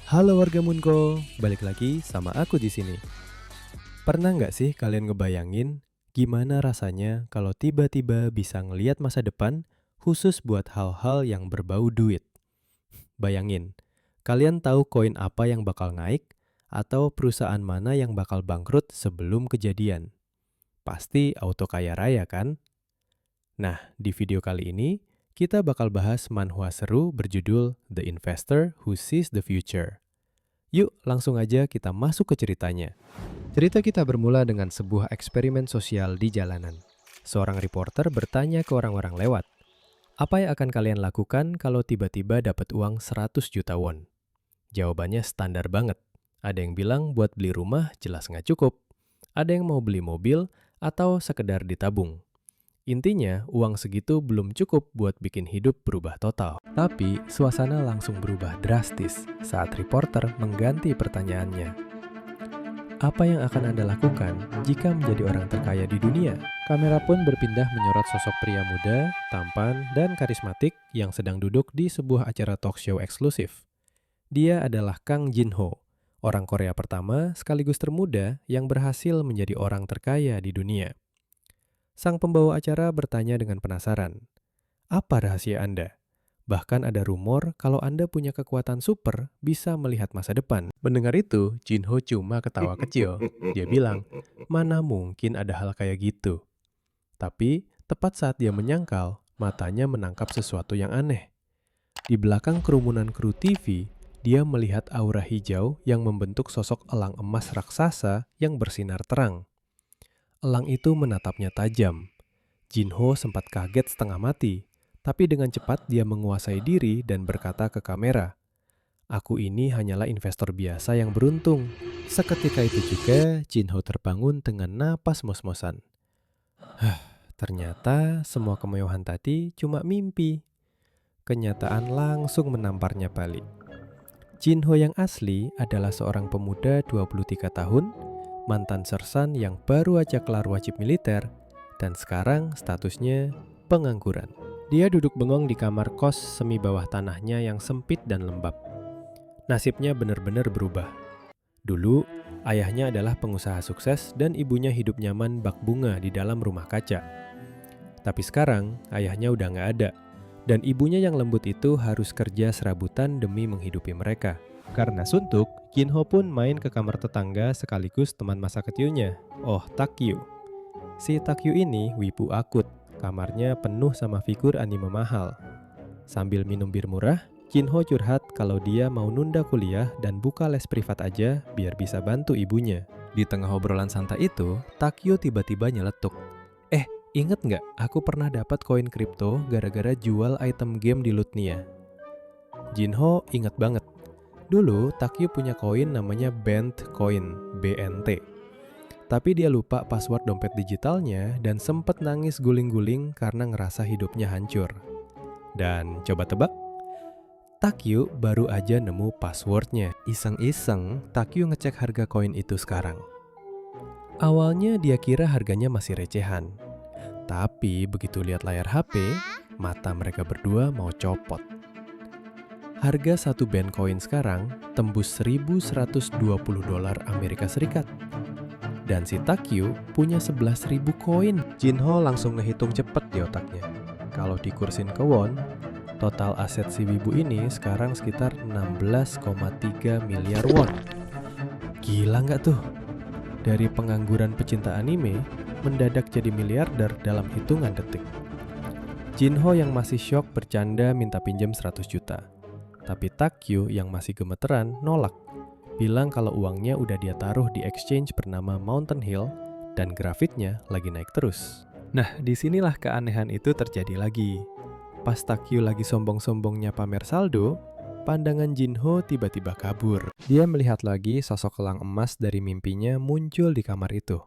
Halo warga Munko, balik lagi sama aku di sini. Pernah nggak sih kalian ngebayangin gimana rasanya kalau tiba-tiba bisa ngelihat masa depan khusus buat hal-hal yang berbau duit? Bayangin, kalian tahu koin apa yang bakal naik atau perusahaan mana yang bakal bangkrut sebelum kejadian. Pasti auto kaya raya kan? Nah, di video kali ini kita bakal bahas manhwa seru berjudul The Investor Who Sees the Future. Yuk, langsung aja kita masuk ke ceritanya. Cerita kita bermula dengan sebuah eksperimen sosial di jalanan. Seorang reporter bertanya ke orang-orang lewat, apa yang akan kalian lakukan kalau tiba-tiba dapat uang 100 juta won? Jawabannya standar banget. Ada yang bilang buat beli rumah jelas nggak cukup. Ada yang mau beli mobil atau sekedar ditabung. Intinya, uang segitu belum cukup buat bikin hidup berubah total. Tapi, suasana langsung berubah drastis saat reporter mengganti pertanyaannya. Apa yang akan Anda lakukan jika menjadi orang terkaya di dunia? Kamera pun berpindah menyorot sosok pria muda, tampan, dan karismatik yang sedang duduk di sebuah acara talk show eksklusif. Dia adalah Kang Jin Ho, orang Korea pertama sekaligus termuda yang berhasil menjadi orang terkaya di dunia. Sang pembawa acara bertanya dengan penasaran, apa rahasia Anda? Bahkan ada rumor kalau Anda punya kekuatan super bisa melihat masa depan. Mendengar itu, Jin Ho cuma ketawa kecil. Dia bilang, mana mungkin ada hal kayak gitu. Tapi, tepat saat dia menyangkal, matanya menangkap sesuatu yang aneh. Di belakang kerumunan kru TV, dia melihat aura hijau yang membentuk sosok elang emas raksasa yang bersinar terang. Elang itu menatapnya tajam. Jin Ho sempat kaget setengah mati, tapi dengan cepat dia menguasai diri dan berkata ke kamera, aku ini hanyalah investor biasa yang beruntung. Seketika itu juga, Jin Ho terbangun dengan napas mos-mosan. Ternyata semua kemewahan tadi cuma mimpi. Kenyataan langsung menamparnya balik. Jin Ho yang asli adalah seorang pemuda 23 tahun, mantan sersan yang baru aja kelar wajib militer, dan sekarang statusnya pengangguran. Dia duduk bengong di kamar kos semi bawah tanahnya yang sempit dan lembab. Nasibnya benar-benar berubah. Dulu, ayahnya adalah pengusaha sukses dan ibunya hidup nyaman bak bunga di dalam rumah kaca. Tapi sekarang, ayahnya udah nggak ada, dan ibunya yang lembut itu harus kerja serabutan demi menghidupi mereka. Karena suntuk, Jin Ho pun main ke kamar tetangga sekaligus teman masa kecilnya, Takyu. Si Takyu ini wibu akut, kamarnya penuh sama figur anime mahal. Sambil minum bir murah, Jin Ho curhat kalau dia mau nunda kuliah dan buka les privat aja biar bisa bantu ibunya. Di tengah obrolan santai itu, Takyu tiba-tiba nyeletuk. Ingat nggak aku pernah dapat koin kripto gara-gara jual item game di Lutnia? Jin Ho ingat banget. Dulu, Takyu punya koin namanya Bent Coin, BNT. Tapi dia lupa password dompet digitalnya dan sempet nangis guling-guling karena ngerasa hidupnya hancur. Dan coba tebak? Takyu baru aja nemu passwordnya. Iseng-iseng, Takyu ngecek harga koin itu sekarang. Awalnya dia kira harganya masih recehan. Tapi begitu lihat layar HP, mata mereka berdua mau copot. Harga satu band koin sekarang tembus $1.120 Amerika Serikat. Dan si Takyu punya 11.000 koin. Jin Ho langsung ngehitung cepet di otaknya. Kalau dikursin ke won, total aset si wibu ini sekarang sekitar 16,3 miliar won. Gila nggak tuh? Dari pengangguran pecinta anime, mendadak jadi miliarder dalam hitungan detik. Jin Ho yang masih syok bercanda minta pinjam 100 juta. Tapi Takyu yang masih gemeteran nolak. Bilang kalau uangnya udah dia taruh di exchange bernama Mountain Hill dan grafitnya lagi naik terus. Nah, disinilah keanehan itu terjadi lagi. Pas Takyu lagi sombong-sombongnya pamer saldo, pandangan Jin Ho tiba-tiba kabur. Dia melihat lagi sosok elang emas dari mimpinya muncul di kamar itu.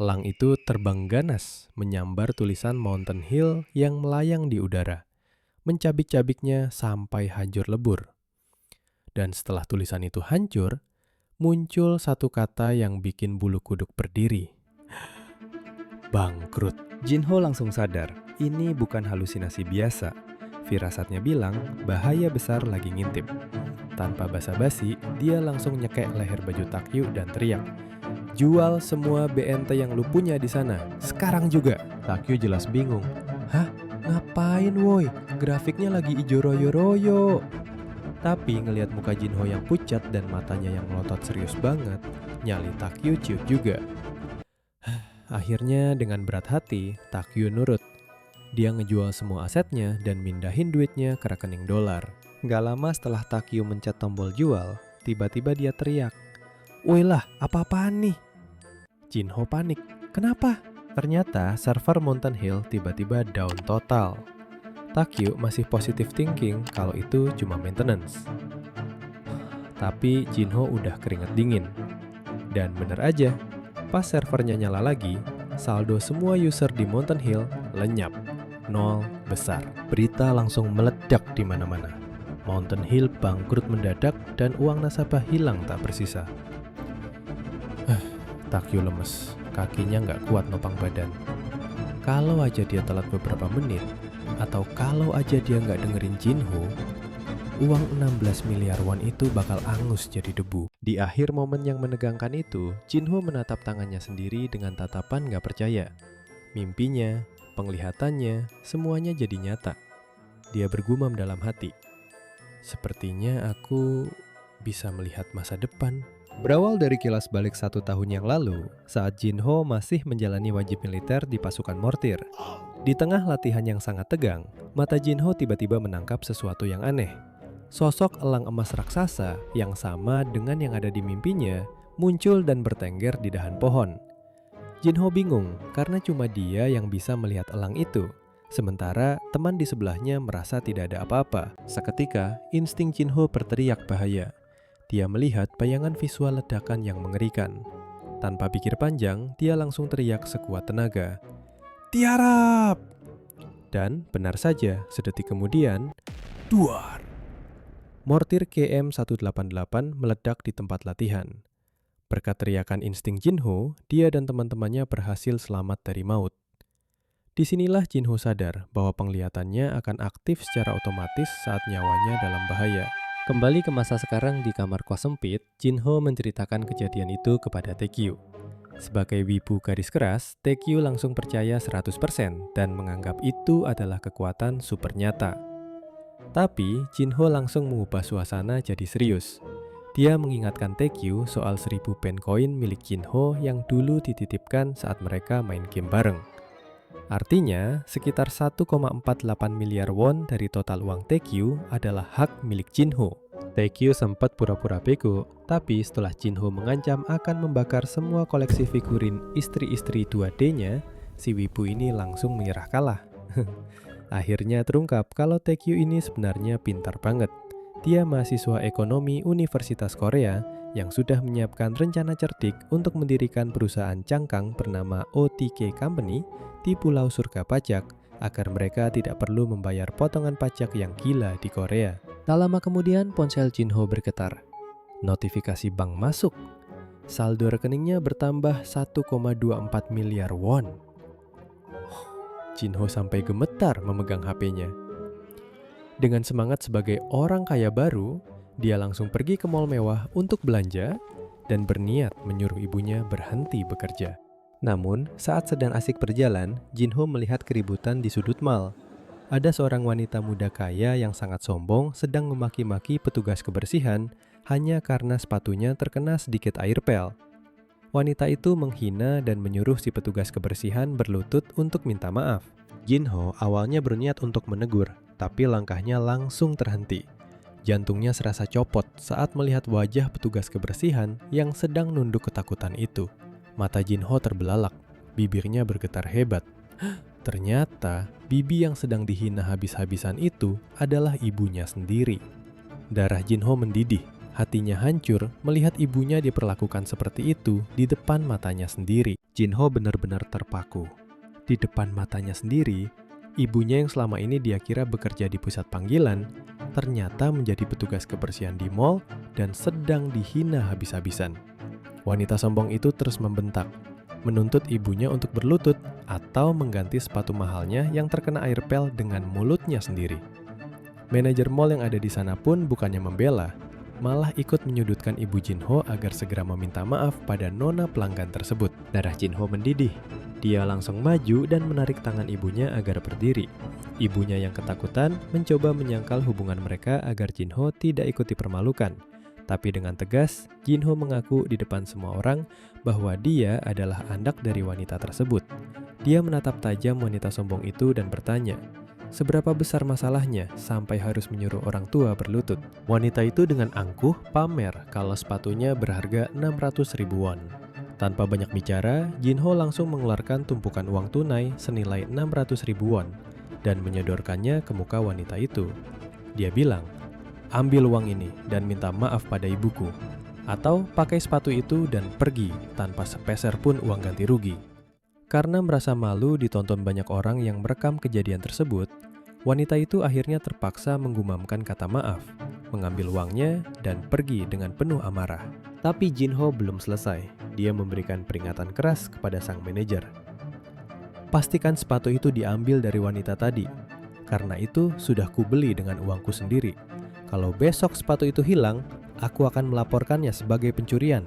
Elang itu terbang ganas, menyambar tulisan Mountain Hill yang melayang di udara, mencabik-cabiknya sampai hancur lebur. Dan setelah tulisan itu hancur, muncul satu kata yang bikin bulu kuduk berdiri. Bangkrut. Jin Ho langsung sadar, ini bukan halusinasi biasa. Firasatnya bilang bahaya besar lagi ngintip. Tanpa basa-basi, dia langsung nyekek leher baju Takyu dan teriak, "Jual semua BNT yang lu punya di sana, sekarang juga!" Takyu jelas bingung. "Hah? Ngapain woi? Grafiknya lagi ijo royo-royo." Tapi ngelihat muka Jinho yang pucat dan matanya yang melotot serius banget, nyali Takyu ciut juga. Akhirnya dengan berat hati, Takyu nurut. Dia ngejual semua asetnya dan mindahin duitnya ke rekening dolar. Gak lama setelah Takyu mencet tombol jual, tiba-tiba dia teriak, "Woi lah, apa-apaan nih?" Jinho panik. "Kenapa?" Ternyata server Mountain Hill tiba-tiba down total. Takyu masih positive thinking kalau itu cuma maintenance. Tapi Jinho udah keringet dingin. Dan bener aja, pas servernya nyala lagi, saldo semua user di Mountain Hill lenyap. 0 besar. Berita langsung meledak di mana-mana. Mountain Hill bangkrut mendadak dan uang nasabah hilang tak bersisa. Takyu lemes, kakinya nggak kuat nopang badan. Kalau aja dia telat beberapa menit, atau kalau aja dia nggak dengerin Jinho, uang 16 miliar won itu bakal angus jadi debu. Di akhir momen yang menegangkan itu, Jinho menatap tangannya sendiri dengan tatapan nggak percaya. Mimpinya, penglihatannya, semuanya jadi nyata. Dia bergumam dalam hati, "Sepertinya aku bisa melihat masa depan." Berawal dari kilas balik 1 tahun yang lalu, saat Jinho masih menjalani wajib militer di pasukan mortir. Di tengah latihan yang sangat tegang, mata Jinho tiba-tiba menangkap sesuatu yang aneh. Sosok elang emas raksasa yang sama dengan yang ada di mimpinya muncul dan bertengger di dahan pohon. Jinho bingung karena cuma dia yang bisa melihat elang itu. Sementara teman di sebelahnya merasa tidak ada apa-apa. Seketika, insting Jinho berteriak bahaya. Dia melihat bayangan visual ledakan yang mengerikan. Tanpa pikir panjang, dia langsung teriak sekuat tenaga, "Tiarap!" Dan benar saja, sedetik kemudian, duar! Mortir KM-188 meledak di tempat latihan. Berkat teriakan insting Jinho, dia dan teman-temannya berhasil selamat dari maut. Disinilah Jinho sadar bahwa penglihatannya akan aktif secara otomatis saat nyawanya dalam bahaya. Kembali ke masa sekarang di kamar kos sempit, Jinho menceritakan kejadian itu kepada Taekyu. Sebagai wibu garis keras, Taekyu langsung percaya 100% dan menganggap itu adalah kekuatan super nyata. Tapi, Jinho langsung mengubah suasana jadi serius. Dia mengingatkan Taekyu soal 1000 pen koin milik Jinho yang dulu dititipkan saat mereka main game bareng. Artinya, sekitar 1,48 miliar won dari total uang Taekyu adalah hak milik Jinho. Taekyu sempat pura-pura bego, tapi setelah Jinho mengancam akan membakar semua koleksi figurin istri-istri 2D-nya, si wibu ini langsung menyerah kalah. Akhirnya terungkap kalau Taekyu ini sebenarnya pintar banget. Dia mahasiswa ekonomi Universitas Korea yang sudah menyiapkan rencana cerdik untuk mendirikan perusahaan cangkang bernama OTK Company di Pulau Surga Pajak agar mereka tidak perlu membayar potongan pajak yang gila di Korea. Tak lama kemudian ponsel Jinho bergetar. Notifikasi bank masuk. Saldo rekeningnya bertambah 1,24 miliar won. Jinho sampai gemetar memegang HP-nya. Dengan semangat sebagai orang kaya baru, dia langsung pergi ke mall mewah untuk belanja dan berniat menyuruh ibunya berhenti bekerja. Namun, saat sedang asik berjalan, Jinho melihat keributan di sudut mall. Ada seorang wanita muda kaya yang sangat sombong sedang memaki-maki petugas kebersihan hanya karena sepatunya terkena sedikit air pel. Wanita itu menghina dan menyuruh si petugas kebersihan berlutut untuk minta maaf. Jinho awalnya berniat untuk menegur, tapi langkahnya langsung terhenti. Jantungnya serasa copot saat melihat wajah petugas kebersihan yang sedang nunduk ketakutan itu. Mata Jinho terbelalak, bibirnya bergetar hebat. Ternyata, bibi yang sedang dihina habis-habisan itu adalah ibunya sendiri. Darah Jinho mendidih, hatinya hancur melihat ibunya diperlakukan seperti itu di depan matanya sendiri. Jinho benar-benar terpaku. Di depan matanya sendiri, ibunya yang selama ini dia kira bekerja di pusat panggilan, ternyata menjadi petugas kebersihan di mall dan sedang dihina habis-habisan. Wanita sombong itu terus membentak, menuntut ibunya untuk berlutut atau mengganti sepatu mahalnya yang terkena air pel dengan mulutnya sendiri. Manajer mall yang ada di sana pun bukannya membela, malah ikut menyudutkan ibu Jinho agar segera meminta maaf pada nona pelanggan tersebut. Darah Jinho mendidih. Dia langsung maju dan menarik tangan ibunya agar berdiri. Ibunya yang ketakutan mencoba menyangkal hubungan mereka agar Jinho tidak ikut dipermalukan. Tapi dengan tegas, Jinho mengaku di depan semua orang bahwa dia adalah anak dari wanita tersebut. Dia menatap tajam wanita sombong itu dan bertanya, seberapa besar masalahnya sampai harus menyuruh orang tua berlutut? Wanita itu dengan angkuh pamer kalau sepatunya berharga 600.000 won. Tanpa banyak bicara, Jinho langsung mengeluarkan tumpukan uang tunai senilai 600.000 won dan menyodorkannya ke muka wanita itu. Dia bilang, ambil uang ini dan minta maaf pada ibuku. Atau pakai sepatu itu dan pergi tanpa sepeser pun uang ganti rugi. Karena merasa malu ditonton banyak orang yang merekam kejadian tersebut, wanita itu akhirnya terpaksa menggumamkan kata maaf, mengambil uangnya dan pergi dengan penuh amarah. Tapi Jinho belum selesai. Dia memberikan peringatan keras kepada sang manajer. Pastikan sepatu itu diambil dari wanita tadi. Karena itu sudah kubeli dengan uangku sendiri. Kalau besok sepatu itu hilang, aku akan melaporkannya sebagai pencurian.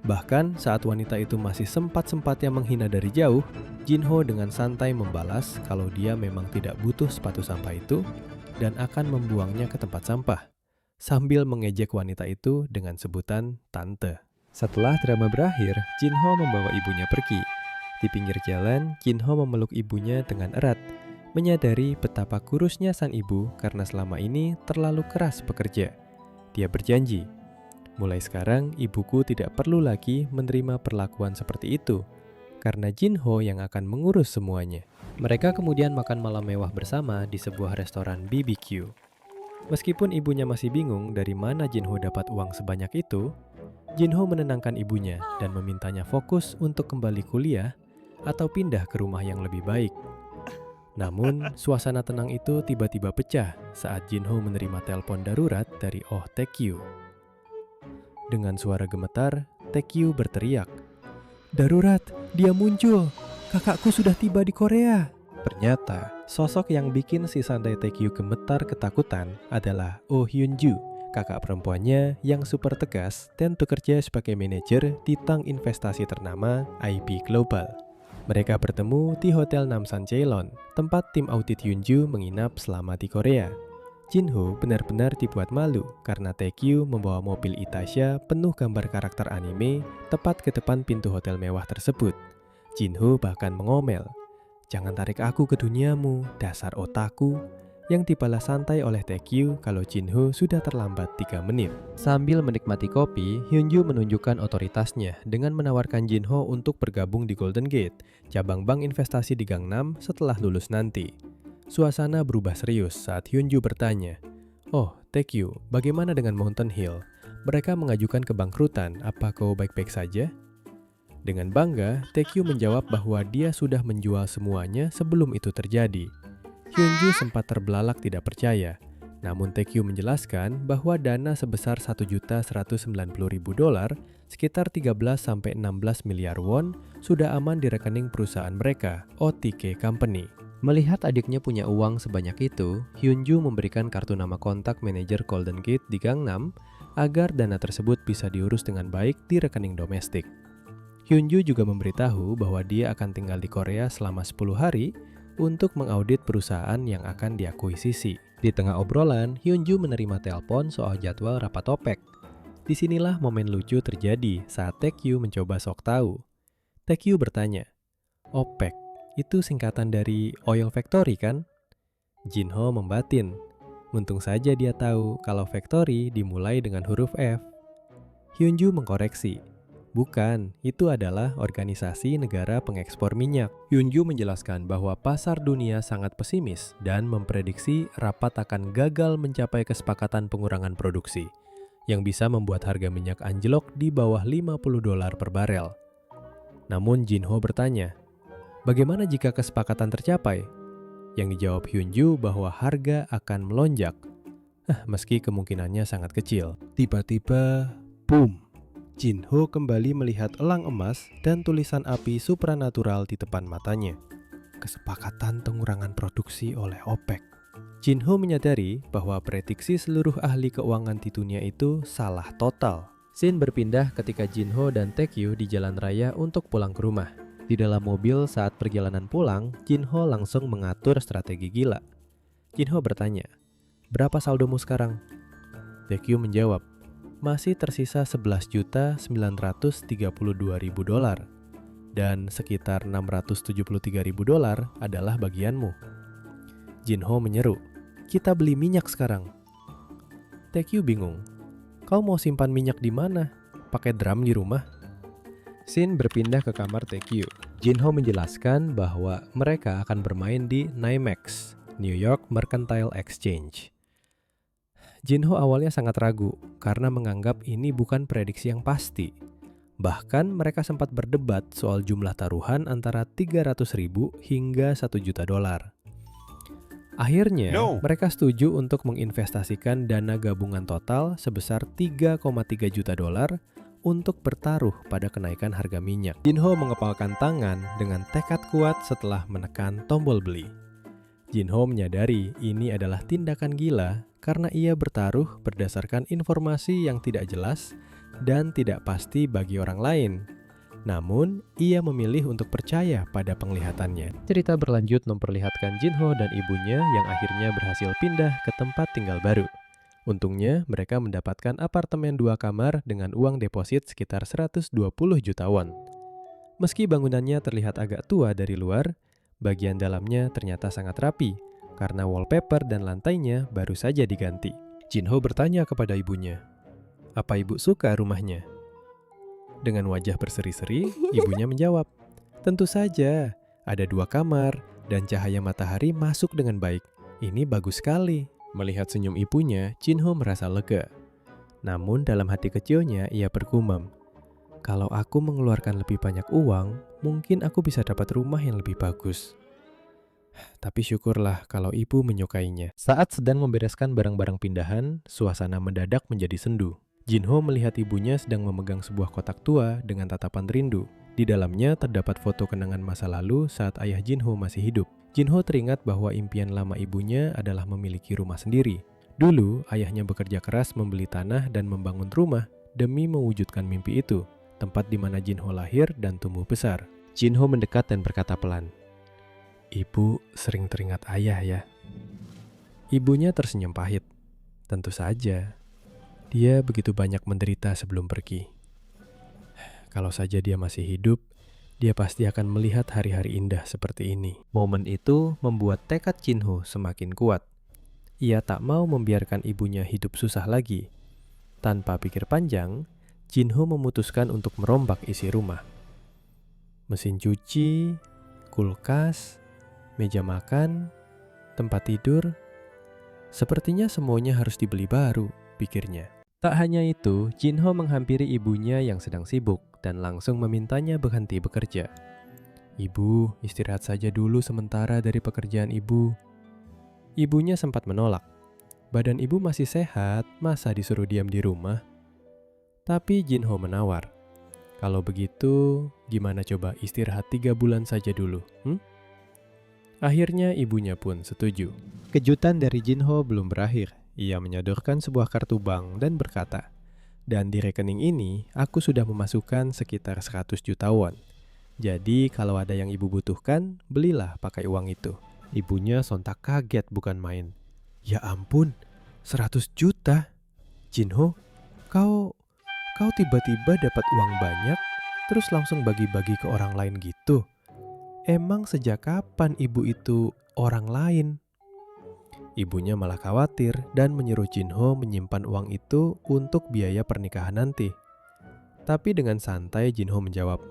Bahkan saat wanita itu masih sempat-sempatnya menghina dari jauh, Jinho dengan santai membalas kalau dia memang tidak butuh sepatu sampah itu dan akan membuangnya ke tempat sampah, sambil mengejek wanita itu dengan sebutan tante. Setelah drama berakhir, Jinho membawa ibunya pergi. Di pinggir jalan, Jinho memeluk ibunya dengan erat, menyadari betapa kurusnya sang ibu karena selama ini terlalu keras bekerja. Dia berjanji, mulai sekarang ibuku tidak perlu lagi menerima perlakuan seperti itu, karena Jinho yang akan mengurus semuanya. Mereka kemudian makan malam mewah bersama di sebuah restoran BBQ. Meskipun ibunya masih bingung dari mana Jinho dapat uang sebanyak itu, Jinho menenangkan ibunya dan memintanya fokus untuk kembali kuliah atau pindah ke rumah yang lebih baik. Namun, suasana tenang itu tiba-tiba pecah saat Jinho menerima telepon darurat dari Oh Taekyu. Dengan suara gemetar, Taekyu berteriak, "Darurat, dia muncul! Kakakku sudah tiba di Korea!" Ternyata, sosok yang bikin si Santai Taekyu gemetar ketakutan adalah Oh Hyunju, kakak perempuannya yang super tegas dan bekerja sebagai manajer di bank investasi ternama IB Global. Mereka bertemu di Hotel Namsan Ceylon, tempat tim audit Hyunju menginap selama di Korea. Jinho benar-benar dibuat malu karena Taekyu membawa mobil Itasha penuh gambar karakter anime tepat ke depan pintu hotel mewah tersebut. Jinho bahkan mengomel, "Jangan tarik aku ke duniamu, dasar otaku," yang dibalas santai oleh Taekyu kalau Jinho sudah terlambat 3 menit. Sambil menikmati kopi, Hyunju menunjukkan otoritasnya dengan menawarkan Jinho untuk bergabung di Golden Gate, cabang bank investasi di Gangnam setelah lulus nanti. Suasana berubah serius saat Hyunju bertanya, "Oh, Taekyu, bagaimana dengan Mountain Hill? Mereka mengajukan kebangkrutan, apa kau baik-baik saja?" Dengan bangga, Taekyu menjawab bahwa dia sudah menjual semuanya sebelum itu terjadi. Hyunju sempat terbelalak tidak percaya, namun Taekyu menjelaskan bahwa dana sebesar $1.190.000, sekitar 13-16 miliar won, sudah aman di rekening perusahaan mereka, OTK Company. Melihat adiknya punya uang sebanyak itu, Hyunju memberikan kartu nama kontak manajer Golden Gate di Gangnam agar dana tersebut bisa diurus dengan baik di rekening domestik. Hyunju juga memberitahu bahwa dia akan tinggal di Korea selama 10 hari untuk mengaudit perusahaan yang akan diakuisisi. Di tengah obrolan, Hyunju menerima telepon soal jadwal rapat OPEC. Disinilah momen lucu terjadi saat Taekyu mencoba sok tahu. Taekyu bertanya, "OPEC, itu singkatan dari Oil Factory kan?" Jinho membatin. Untung saja dia tahu kalau factory dimulai dengan huruf F. Hyunju mengkoreksi, "Bukan, itu adalah organisasi negara pengekspor minyak." Hyunju menjelaskan bahwa pasar dunia sangat pesimis dan memprediksi rapat akan gagal mencapai kesepakatan pengurangan produksi, yang bisa membuat harga minyak anjlok di bawah $50 per barel. Namun Jinho bertanya, "Bagaimana jika kesepakatan tercapai?" Yang dijawab Hyunju bahwa harga akan melonjak, meski kemungkinannya sangat kecil. Tiba-tiba, boom! Jinho kembali melihat elang emas dan tulisan api supranatural di depan matanya. Kesepakatan pengurangan produksi oleh OPEC. Jinho menyadari bahwa prediksi seluruh ahli keuangan di dunia itu salah total. Scene berpindah ketika Jinho dan Taekyu di jalan raya untuk pulang ke rumah. Di dalam mobil saat perjalanan pulang, Jinho langsung mengatur strategi gila. Jinho bertanya, "Berapa saldomu sekarang?" Taekyu menjawab, "Masih tersisa $11.932.000 dan sekitar $673.000 adalah bagianmu." Jinho menyeru, "Kita beli minyak sekarang." Taekyu bingung. "Kau mau simpan minyak di mana? Pakai drum di rumah?" Scene berpindah ke kamar Taekyu. Jinho menjelaskan bahwa mereka akan bermain di NYMEX, New York Mercantile Exchange. Jinho awalnya sangat ragu karena menganggap ini bukan prediksi yang pasti. Bahkan mereka sempat berdebat soal jumlah taruhan antara 300.000 hingga $1 juta. Akhirnya, mereka setuju untuk menginvestasikan dana gabungan total sebesar $3,3 juta untuk bertaruh pada kenaikan harga minyak. Jinho mengepalkan tangan dengan tekad kuat setelah menekan tombol beli. Jinho menyadari ini adalah tindakan gila karena ia bertaruh berdasarkan informasi yang tidak jelas dan tidak pasti bagi orang lain. Namun, ia memilih untuk percaya pada penglihatannya. Cerita berlanjut memperlihatkan Jinho dan ibunya yang akhirnya berhasil pindah ke tempat tinggal baru. Untungnya, mereka mendapatkan apartemen 2 kamar dengan uang deposit sekitar 120 juta won. Meski bangunannya terlihat agak tua dari luar, bagian dalamnya ternyata sangat rapi karena wallpaper dan lantainya baru saja diganti. Jinho bertanya kepada ibunya, "Apa ibu suka rumahnya?" Dengan wajah berseri-seri, ibunya menjawab, "Tentu saja, ada 2 kamar dan cahaya matahari masuk dengan baik. Ini bagus sekali." Melihat senyum ibunya, Jinho merasa lega. Namun dalam hati kecilnya ia bergumam, "Kalau aku mengeluarkan lebih banyak uang, mungkin aku bisa dapat rumah yang lebih bagus." Tapi syukurlah kalau ibu menyukainya. Saat sedang membereskan barang-barang pindahan, suasana mendadak menjadi sendu. Jinho melihat ibunya sedang memegang sebuah kotak tua dengan tatapan rindu. Di dalamnya terdapat foto kenangan masa lalu saat ayah Jinho masih hidup. Jinho teringat bahwa impian lama ibunya adalah memiliki rumah sendiri. Dulu, ayahnya bekerja keras membeli tanah dan membangun rumah demi mewujudkan mimpi itu, tempat di mana Jinho lahir dan tumbuh besar. Jinho mendekat dan berkata pelan, "Ibu sering teringat ayah ya." Ibunya tersenyum pahit. Tentu saja, dia begitu banyak menderita sebelum pergi. Kalau saja dia masih hidup, dia pasti akan melihat hari-hari indah seperti ini. Momen itu membuat tekad Jinho semakin kuat. Ia tak mau membiarkan ibunya hidup susah lagi. Tanpa pikir panjang, Jinho memutuskan untuk merombak isi rumah. Mesin cuci, kulkas, meja makan, tempat tidur. Sepertinya semuanya harus dibeli baru, pikirnya. Tak hanya itu, Jinho menghampiri ibunya yang sedang sibuk dan langsung memintanya berhenti bekerja. "Ibu, istirahat saja dulu sementara dari pekerjaan ibu." Ibunya sempat menolak. Badan ibu masih sehat, masa disuruh diam di rumah? Tapi Jinho menawar. "Kalau begitu, gimana coba istirahat 3 bulan saja dulu, Akhirnya ibunya pun setuju. Kejutan dari Jinho belum berakhir. Ia menyodorkan sebuah kartu bank dan berkata, "Dan di rekening ini, aku sudah memasukkan sekitar 100 juta won. Jadi kalau ada yang ibu butuhkan, belilah pakai uang itu." Ibunya sontak kaget bukan main. "Ya ampun, 100 juta? Jinho, kau tiba-tiba dapat uang banyak, terus langsung bagi-bagi ke orang lain gitu? Emang sejak kapan ibu itu orang lain?" Ibunya malah khawatir dan menyuruh Jinho menyimpan uang itu untuk biaya pernikahan nanti. Tapi dengan santai Jinho menjawab,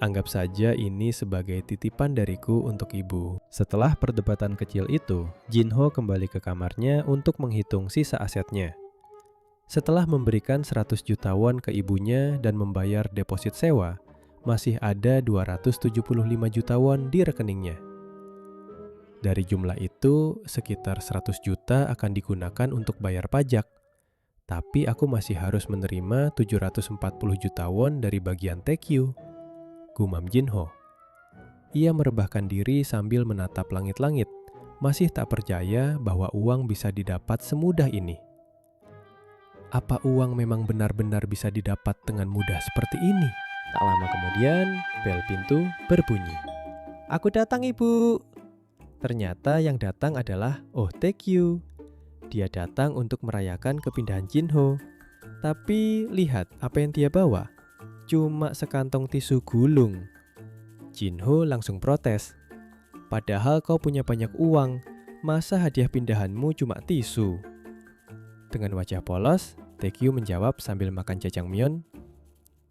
"Anggap saja ini sebagai titipan dariku untuk ibu." Setelah perdebatan kecil itu, Jinho kembali ke kamarnya untuk menghitung sisa asetnya. Setelah memberikan 100 juta won ke ibunya dan membayar deposit sewa, masih ada 275 juta won di rekeningnya. Dari jumlah itu, sekitar 100 juta akan digunakan untuk bayar pajak. Tapi aku masih harus menerima 740 juta won dari bagian Taekyu, gumam Jinho. Ia merebahkan diri sambil menatap langit-langit, masih tak percaya bahwa uang bisa didapat semudah ini. Apa uang memang benar-benar bisa didapat dengan mudah seperti ini? Tak lama kemudian, bel pintu berbunyi. "Aku datang, Ibu." Ternyata yang datang adalah Oh Taekyu. Dia datang untuk merayakan kepindahan Jinho. Tapi lihat apa yang dia bawa. Cuma sekantong tisu gulung. Jinho langsung protes. "Padahal kau punya banyak uang, masa hadiah pindahanmu cuma tisu?" Dengan wajah polos, Taekyu menjawab sambil makan jajangmyeon.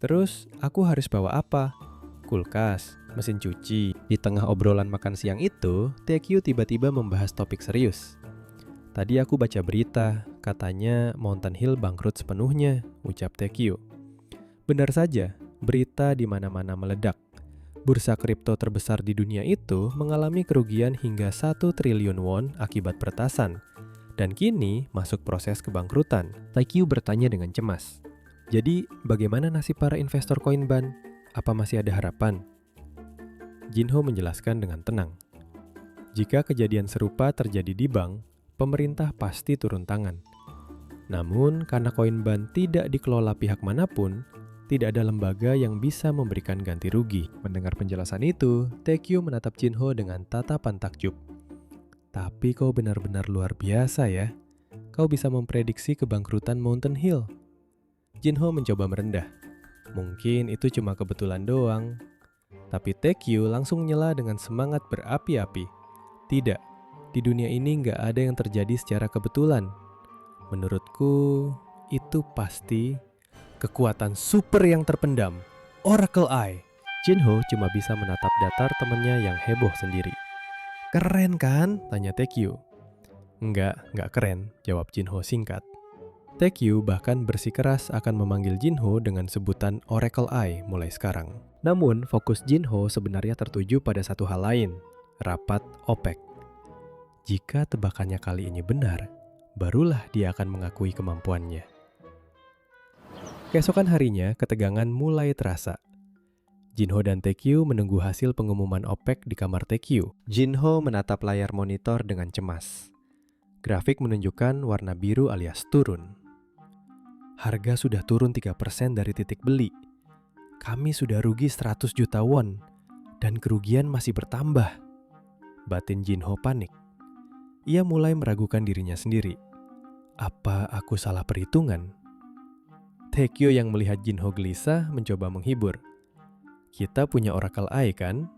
"Terus aku harus bawa apa? Kulkas, mesin cuci." Di tengah obrolan makan siang itu, Taekyu tiba-tiba membahas topik serius. "Tadi aku baca berita, katanya Mountain Hill bangkrut sepenuhnya," ucap Taekyu. Benar saja, berita di mana-mana meledak. Bursa kripto terbesar di dunia itu mengalami kerugian hingga 1 triliun won akibat peretasan. Dan kini masuk proses kebangkrutan. Taekyu bertanya dengan cemas. "Jadi bagaimana nasib para investor koin ban? Apa masih ada harapan?" Jinho menjelaskan dengan tenang. Jika kejadian serupa terjadi di bank, pemerintah pasti turun tangan. Namun karena koin ban tidak dikelola pihak manapun, tidak ada lembaga yang bisa memberikan ganti rugi. Mendengar penjelasan itu, Taekyu menatap Jinho dengan tatapan takjub. "Tapi kau benar-benar luar biasa ya. Kau bisa memprediksi kebangkrutan Mountain Hill." Jinho mencoba merendah. "Mungkin itu cuma kebetulan doang." Tapi Taekyu langsung nyela dengan semangat berapi-api. "Tidak, di dunia ini nggak ada yang terjadi secara kebetulan. Menurutku, itu pasti kekuatan super yang terpendam, Oracle Eye." Jinho cuma bisa menatap datar temannya yang heboh sendiri. "Keren kan?" tanya Taekyu. Enggak keren," jawab Jinho singkat. Taekyu bahkan bersikeras akan memanggil Jinho dengan sebutan Oracle Eye mulai sekarang. Namun, fokus Jinho sebenarnya tertuju pada satu hal lain, rapat OPEC. Jika tebakannya kali ini benar, barulah dia akan mengakui kemampuannya. Keesokan harinya, ketegangan mulai terasa. Jinho dan Taekyu menunggu hasil pengumuman OPEC di kamar Taekyu. Jinho menatap layar monitor dengan cemas. Grafik menunjukkan warna biru alias turun. Harga sudah turun 3% dari titik beli. Kami sudah rugi 100 juta won, dan kerugian masih bertambah. Batin Jinho panik. Ia mulai meragukan dirinya sendiri. Apa aku salah perhitungan? Taekyu yang melihat Jinho gelisah mencoba menghibur. "Kita punya Oracle Eye kan?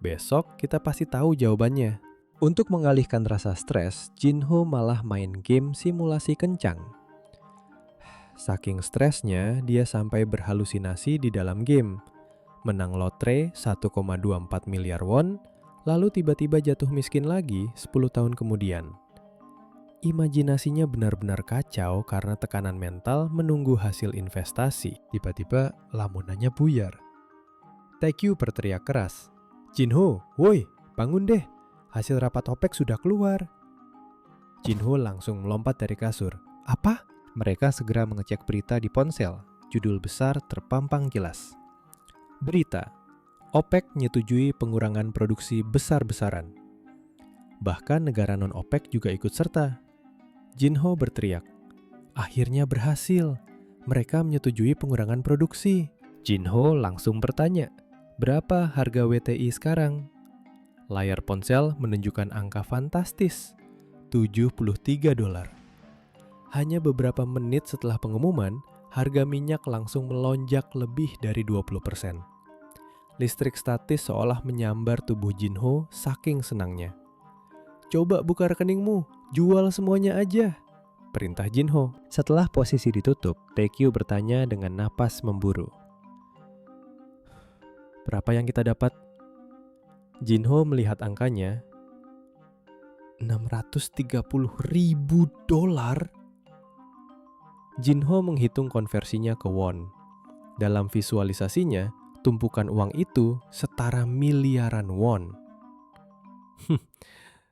Besok kita pasti tahu jawabannya." Untuk mengalihkan rasa stres, Jinho malah main game simulasi kencang. Saking stresnya, dia sampai berhalusinasi di dalam game. Menang lotre 1,24 miliar won, lalu tiba-tiba jatuh miskin lagi 10 tahun kemudian. Imajinasinya benar-benar kacau karena tekanan mental menunggu hasil investasi. Tiba-tiba lamunannya buyar. Taekyu berteriak keras. "Jinho, woi, bangun deh. Hasil rapat OPEC sudah keluar." Jinho langsung melompat dari kasur. "Apa?" Mereka segera mengecek berita di ponsel. Judul besar terpampang jelas. Berita, OPEC menyetujui pengurangan produksi besar-besaran. Bahkan negara non-OPEC juga ikut serta. Jinho berteriak, "Akhirnya berhasil. Mereka menyetujui pengurangan produksi." Jinho langsung bertanya, "Berapa harga WTI sekarang?" Layar ponsel menunjukkan angka fantastis, $73. Hanya beberapa menit setelah pengumuman, harga minyak langsung melonjak lebih dari 20%. Listrik statis seolah menyambar tubuh Jinho saking senangnya. "Coba buka rekeningmu, jual semuanya aja," perintah Jinho. Setelah posisi ditutup, Taekyu bertanya dengan napas memburu. "Berapa yang kita dapat?" Jinho melihat angkanya. $630.000. Jinho menghitung konversinya ke won. Dalam visualisasinya, tumpukan uang itu setara miliaran won.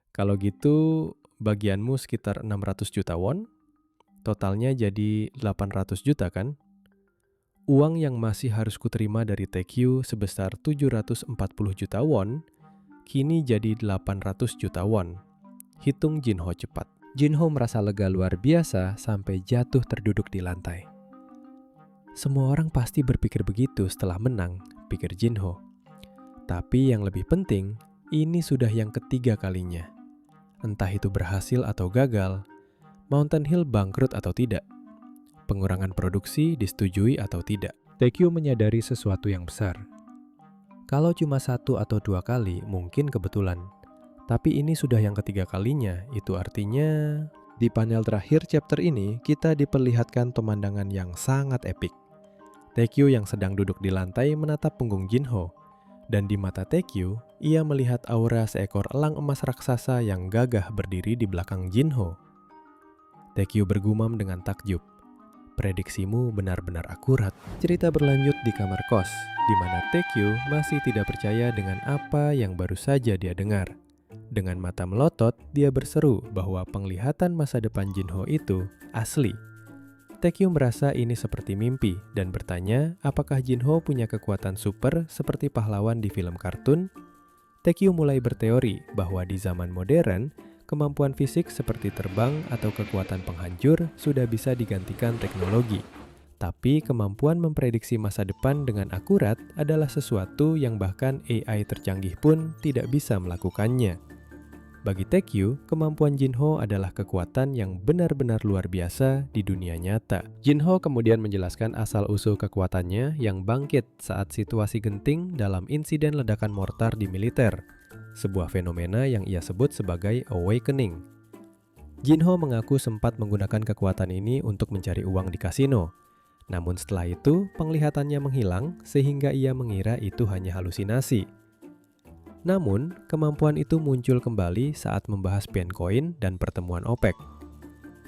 Kalau gitu, bagianmu sekitar 600 juta won, totalnya jadi 800 juta kan? Uang yang masih harus kuterima dari Taekyu sebesar 740 juta won, kini jadi 800 juta won. hitung Jinho cepat. Jinho merasa lega luar biasa sampai jatuh terduduk di lantai. Semua orang pasti berpikir begitu setelah menang, pikir Jinho. Tapi yang lebih penting, ini sudah yang ketiga kalinya. Entah itu berhasil atau gagal, Mountain Hill bangkrut atau tidak, pengurangan produksi disetujui atau tidak. Taekyo menyadari sesuatu yang besar. Kalau cuma 1 atau 2 kali mungkin kebetulan. Tapi ini sudah yang ketiga kalinya, itu artinya... Di panel terakhir chapter ini, kita diperlihatkan pemandangan yang sangat epik. Taekyo yang sedang duduk di lantai menatap punggung Jinho. Dan di mata Taekyo, ia melihat aura seekor elang emas raksasa yang gagah berdiri di belakang Jinho. Taekyo bergumam dengan takjub. Prediksimu benar-benar akurat. Cerita berlanjut di kamar kos, di mana Taekyo masih tidak percaya dengan apa yang baru saja dia dengar. Dengan mata melotot, dia berseru bahwa penglihatan masa depan Jinho itu asli. Taekyo merasa ini seperti mimpi dan bertanya apakah Jinho punya kekuatan super seperti pahlawan di film kartun. Taekyo mulai berteori bahwa di zaman modern, kemampuan fisik seperti terbang atau kekuatan penghancur sudah bisa digantikan teknologi. Tapi kemampuan memprediksi masa depan dengan akurat adalah sesuatu yang bahkan AI tercanggih pun tidak bisa melakukannya. Bagi Taekyo, kemampuan Jinho adalah kekuatan yang benar-benar luar biasa di dunia nyata. Jinho kemudian menjelaskan asal-usul kekuatannya yang bangkit saat situasi genting dalam insiden ledakan mortar di militer, sebuah fenomena yang ia sebut sebagai awakening. Jinho mengaku sempat menggunakan kekuatan ini untuk mencari uang di kasino. Namun setelah itu, penglihatannya menghilang sehingga ia mengira itu hanya halusinasi. Namun, kemampuan itu muncul kembali saat membahas Bitcoin dan pertemuan OPEC.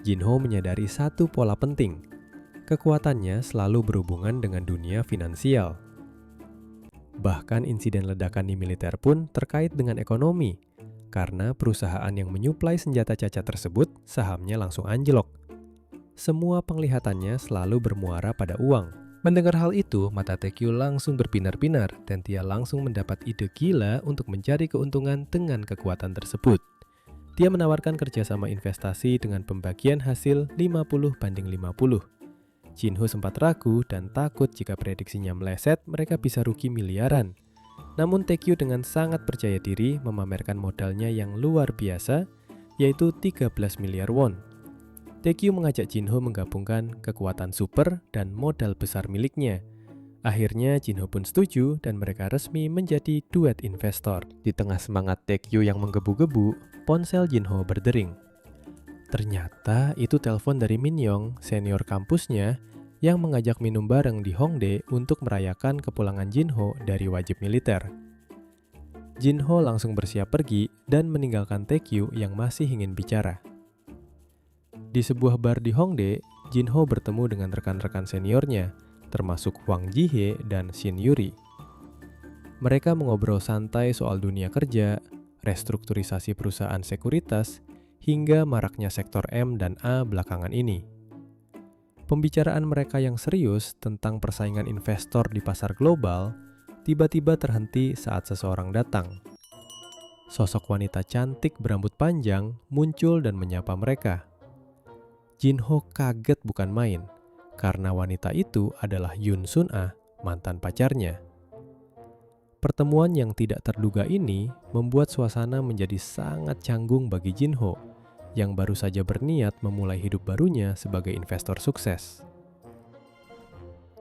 Jinho menyadari satu pola penting. Kekuatannya selalu berhubungan dengan dunia finansial. Bahkan insiden ledakan di militer pun terkait dengan ekonomi, karena perusahaan yang menyuplai senjata cacat tersebut sahamnya langsung anjlok. Semua penglihatannya selalu bermuara pada uang. Mendengar hal itu, mata Taekyo langsung berbinar-binar dan dia langsung mendapat ide gila untuk mencari keuntungan dengan kekuatan tersebut. Dia menawarkan kerjasama investasi dengan pembagian hasil 50-50. Jinho sempat ragu dan takut jika prediksinya meleset mereka bisa rugi miliaran. Namun Taekyo dengan sangat percaya diri memamerkan modalnya yang luar biasa, yaitu 13 miliar won. Taekyo mengajak Jinho menggabungkan kekuatan super dan modal besar miliknya. Akhirnya Jinho pun setuju dan mereka resmi menjadi duet investor. Di tengah semangat Taekyo yang menggebu-gebu, ponsel Jinho berdering. Ternyata itu telepon dari Minyoung, senior kampusnya, yang mengajak minum bareng di Hongdae untuk merayakan kepulangan Jinho dari wajib militer. Jinho langsung bersiap pergi dan meninggalkan Taekyo yang masih ingin bicara. Di sebuah bar di Hongdae, Jinho bertemu dengan rekan-rekan seniornya, termasuk Hwang Jihye dan Shin Yuri. Mereka mengobrol santai soal dunia kerja, restrukturisasi perusahaan sekuritas, hingga maraknya sektor M dan A belakangan ini. Pembicaraan mereka yang serius tentang persaingan investor di pasar global tiba-tiba terhenti saat seseorang datang. Sosok wanita cantik berambut panjang muncul dan menyapa mereka. Jinho kaget bukan main, karena wanita itu adalah Yoon Sun-ah, mantan pacarnya. Pertemuan yang tidak terduga ini membuat suasana menjadi sangat canggung bagi Jinho, yang baru saja berniat memulai hidup barunya sebagai investor sukses.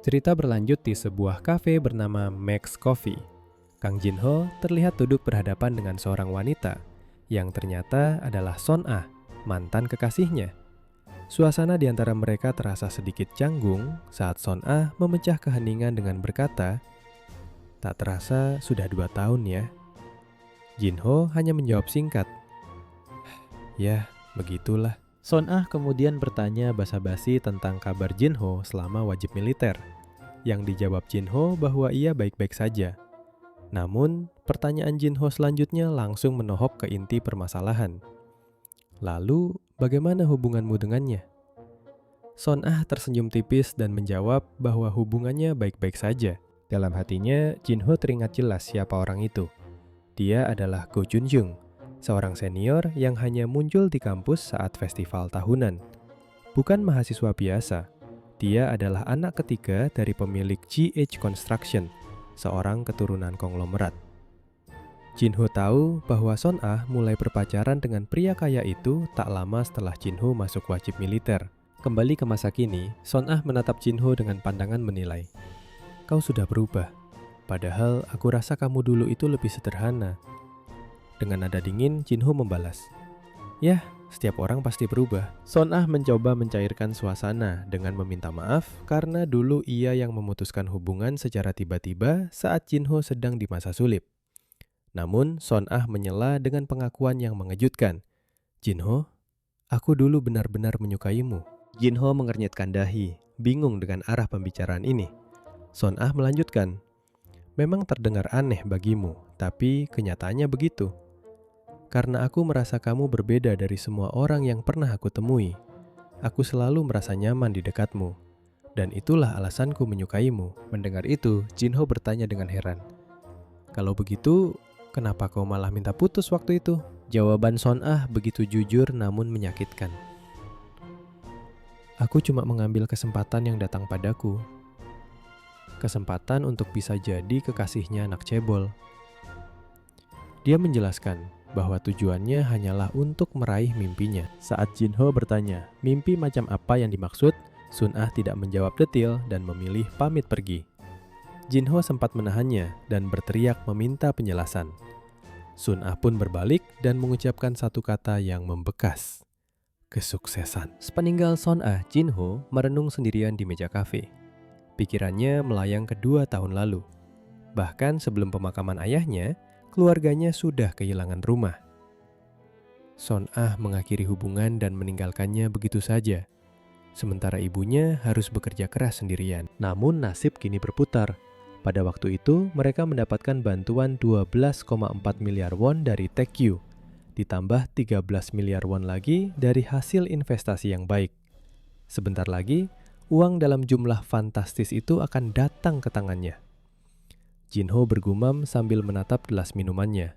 Cerita berlanjut di sebuah kafe bernama Max Coffee. Kang Jinho terlihat duduk berhadapan dengan seorang wanita, yang ternyata adalah Son-ah, mantan kekasihnya. Suasana di antara mereka terasa sedikit canggung saat Son-ah memecah keheningan dengan berkata, "Tak terasa sudah 2 tahun ya." Jinho hanya menjawab singkat, "Ya, begitulah." Son-ah kemudian bertanya basa-basi tentang kabar Jinho selama wajib militer, yang dijawab Jinho bahwa ia baik-baik saja. Namun, pertanyaan Jinho selanjutnya langsung menohok ke inti permasalahan. "Lalu, bagaimana hubunganmu dengannya?" Son-ah tersenyum tipis dan menjawab bahwa hubungannya baik-baik saja. Dalam hatinya, Jinho teringat jelas siapa orang itu. Dia adalah Go Jun-jung, seorang senior yang hanya muncul di kampus saat festival tahunan. Bukan mahasiswa biasa, dia adalah anak ketiga dari pemilik GH Construction, seorang keturunan konglomerat. Jinho tahu bahwa Son Ah mulai berpacaran dengan pria kaya itu tak lama setelah Jinho masuk wajib militer. Kembali ke masa kini, Son Ah menatap Jinho dengan pandangan menilai. Kau sudah berubah, padahal aku rasa kamu dulu itu lebih sederhana. Dengan nada dingin, Jinho membalas. Yah, setiap orang pasti berubah. Son Ah mencoba mencairkan suasana dengan meminta maaf karena dulu ia yang memutuskan hubungan secara tiba-tiba saat Jinho sedang di masa sulit. Namun, Son Ah menyela dengan pengakuan yang mengejutkan. Jinho, aku dulu benar-benar menyukaimu. Jinho mengernyitkan dahi, bingung dengan arah pembicaraan ini. Son Ah melanjutkan, memang terdengar aneh bagimu, tapi kenyataannya begitu. Karena aku merasa kamu berbeda dari semua orang yang pernah aku temui. Aku selalu merasa nyaman di dekatmu. Dan itulah alasanku menyukaimu. Mendengar itu, Jinho bertanya dengan heran. Kalau begitu, kenapa kau malah minta putus waktu itu? Jawaban Son Ah begitu jujur namun menyakitkan. Aku cuma mengambil kesempatan yang datang padaku. Kesempatan untuk bisa jadi kekasihnya anak cebol. Dia menjelaskan bahwa tujuannya hanyalah untuk meraih mimpinya. Saat Jinho bertanya, mimpi macam apa yang dimaksud, Son Ah tidak menjawab detail dan memilih pamit pergi. Jinho sempat menahannya dan berteriak meminta penjelasan. Son Ah pun berbalik dan mengucapkan satu kata yang membekas. Kesuksesan. Sepeninggal Son Ah, Jinho merenung sendirian di meja kafe. Pikirannya melayang ke 2 tahun lalu. Bahkan sebelum pemakaman ayahnya, keluarganya sudah kehilangan rumah. Son Ah mengakhiri hubungan dan meninggalkannya begitu saja. Sementara ibunya harus bekerja keras sendirian. Namun nasib kini berputar. Pada waktu itu, mereka mendapatkan bantuan 12,4 miliar won dari Taekyu, ditambah 13 miliar won lagi dari hasil investasi yang baik. Sebentar lagi, uang dalam jumlah fantastis itu akan datang ke tangannya. Jinho bergumam sambil menatap gelas minumannya.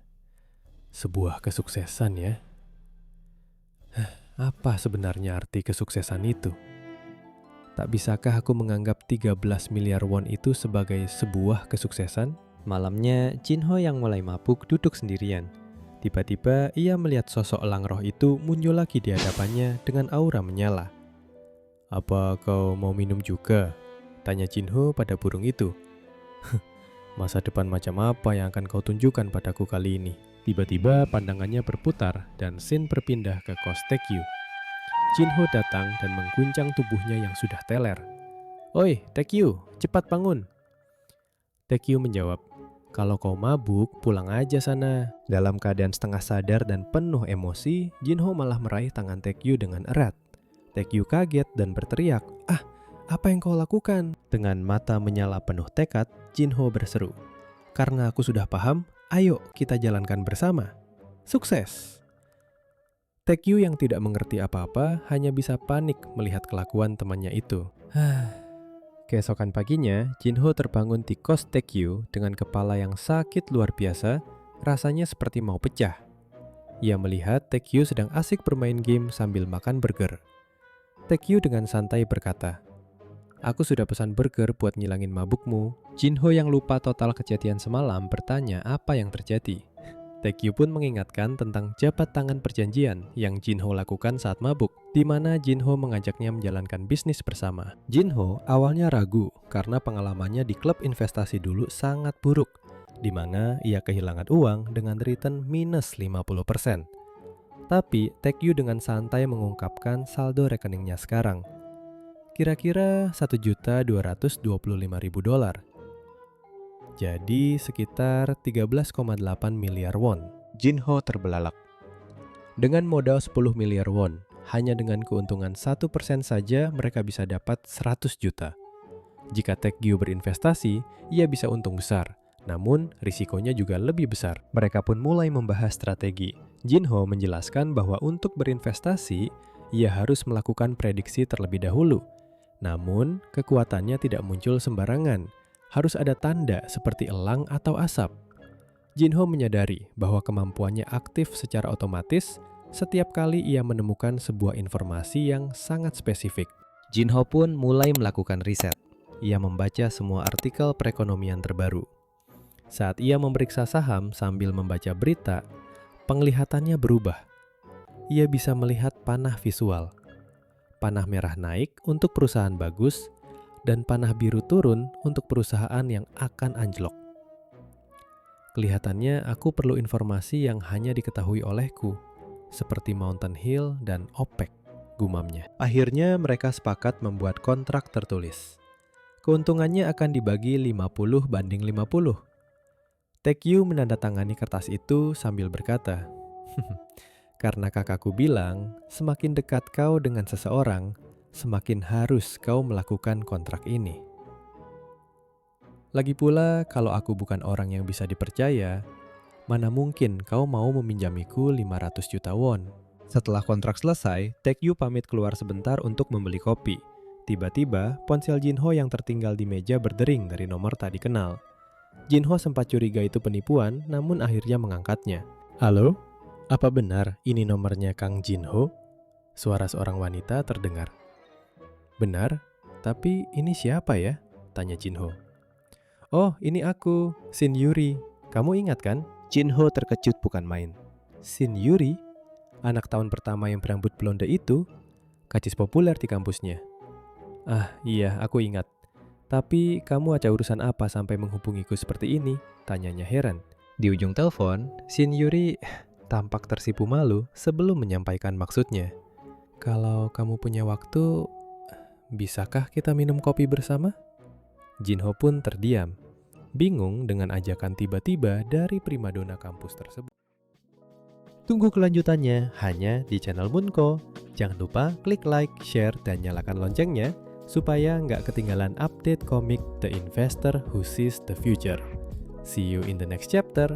Sebuah kesuksesan ya. Apa sebenarnya arti kesuksesan itu? Tak bisakah aku menganggap 13 miliar won itu sebagai sebuah kesuksesan? Malamnya, Jinho yang mulai mabuk duduk sendirian. Tiba-tiba ia melihat sosok elang roh itu muncul lagi di hadapannya dengan aura menyala. Apa kau mau minum juga? Tanya Jinho pada burung itu. Masa depan macam apa yang akan kau tunjukkan padaku kali ini? Tiba-tiba pandangannya berputar dan scene berpindah ke kos Taekyu. Jinho datang dan mengguncang tubuhnya yang sudah teler. Oi, Taekyu, cepat bangun. Taekyu menjawab, kalau kau mabuk, pulang aja sana. Dalam keadaan setengah sadar dan penuh emosi, Jinho malah meraih tangan Taekyu dengan erat. Taekyu kaget dan berteriak, ah, apa yang kau lakukan? Dengan mata menyala penuh tekad, Jinho berseru, karena aku sudah paham, ayo kita jalankan bersama. Sukses! Taekyu yang tidak mengerti apa-apa hanya bisa panik melihat kelakuan temannya itu. Keesokan paginya, Jinho terbangun di kos Taekyu dengan kepala yang sakit luar biasa, rasanya seperti mau pecah. Ia melihat Taekyu sedang asik bermain game sambil makan burger. Taekyu dengan santai berkata, aku sudah pesan burger buat ngilangin mabukmu. Jinho yang lupa total kejadian semalam bertanya apa yang terjadi. Taekyu pun mengingatkan tentang jabat tangan perjanjian yang Jinho lakukan saat mabuk, di mana Jinho mengajaknya menjalankan bisnis bersama. Jinho awalnya ragu karena pengalamannya di klub investasi dulu sangat buruk, di mana ia kehilangan uang dengan return minus 50%. Tapi Taekyu dengan santai mengungkapkan saldo rekeningnya sekarang. Kira-kira $1.225.000. Jadi sekitar 13,8 miliar won. Jinho terbelalak. Dengan modal 10 miliar won, hanya dengan keuntungan 1% saja mereka bisa dapat 100 juta. Jika Taekyu berinvestasi, ia bisa untung besar. Namun, risikonya juga lebih besar. Mereka pun mulai membahas strategi. Jinho menjelaskan bahwa untuk berinvestasi, ia harus melakukan prediksi terlebih dahulu. Namun, kekuatannya tidak muncul sembarangan. Harus ada tanda seperti elang atau asap. Jinho menyadari bahwa kemampuannya aktif secara otomatis setiap kali ia menemukan sebuah informasi yang sangat spesifik. Jinho pun mulai melakukan riset. Ia membaca semua artikel perekonomian terbaru. Saat ia memeriksa saham sambil membaca berita, penglihatannya berubah. Ia bisa melihat panah visual. Panah merah naik untuk perusahaan bagus, dan panah biru turun untuk perusahaan yang akan anjlok. Kelihatannya aku perlu informasi yang hanya diketahui olehku, seperti Mountain Hill dan OPEC, gumamnya. Akhirnya mereka sepakat membuat kontrak tertulis. Keuntungannya akan dibagi 50/50. Taekyu menandatangani kertas itu sambil berkata, "Karena kakakku bilang, semakin dekat kau dengan seseorang, semakin harus kau melakukan kontrak ini. Lagi pula, kalau aku bukan orang yang bisa dipercaya, mana mungkin kau mau meminjamiku 500 juta won." Setelah kontrak selesai, Taekyu pamit keluar sebentar untuk membeli kopi. Tiba-tiba, ponsel Jinho yang tertinggal di meja berdering dari nomor tak dikenal. Jinho sempat curiga itu penipuan, namun akhirnya mengangkatnya. "Halo? Apa benar ini nomornya Kang Jinho?" Suara seorang wanita terdengar. "Benar, tapi ini siapa ya?" tanya Jinho. "Oh, ini aku, Shin Yuri. Kamu ingat kan?" Jinho terkejut bukan main. "Shin Yuri? Anak tahun pertama yang berambut blonde itu? Kacis populer di kampusnya." "Ah, iya, aku ingat. Tapi kamu ada urusan apa sampai menghubungiku seperti ini?" tanyanya heran. Di ujung telepon, Shin Yuri tampak tersipu malu sebelum menyampaikan maksudnya. "Kalau kamu punya waktu, bisakah kita minum kopi bersama?" Jinho pun terdiam, bingung dengan ajakan tiba-tiba dari primadona kampus tersebut. Tunggu kelanjutannya hanya di channel Munko. Jangan lupa klik like, share, dan nyalakan loncengnya supaya nggak ketinggalan update komik The Investor Who Sees the Future. See you in the next chapter.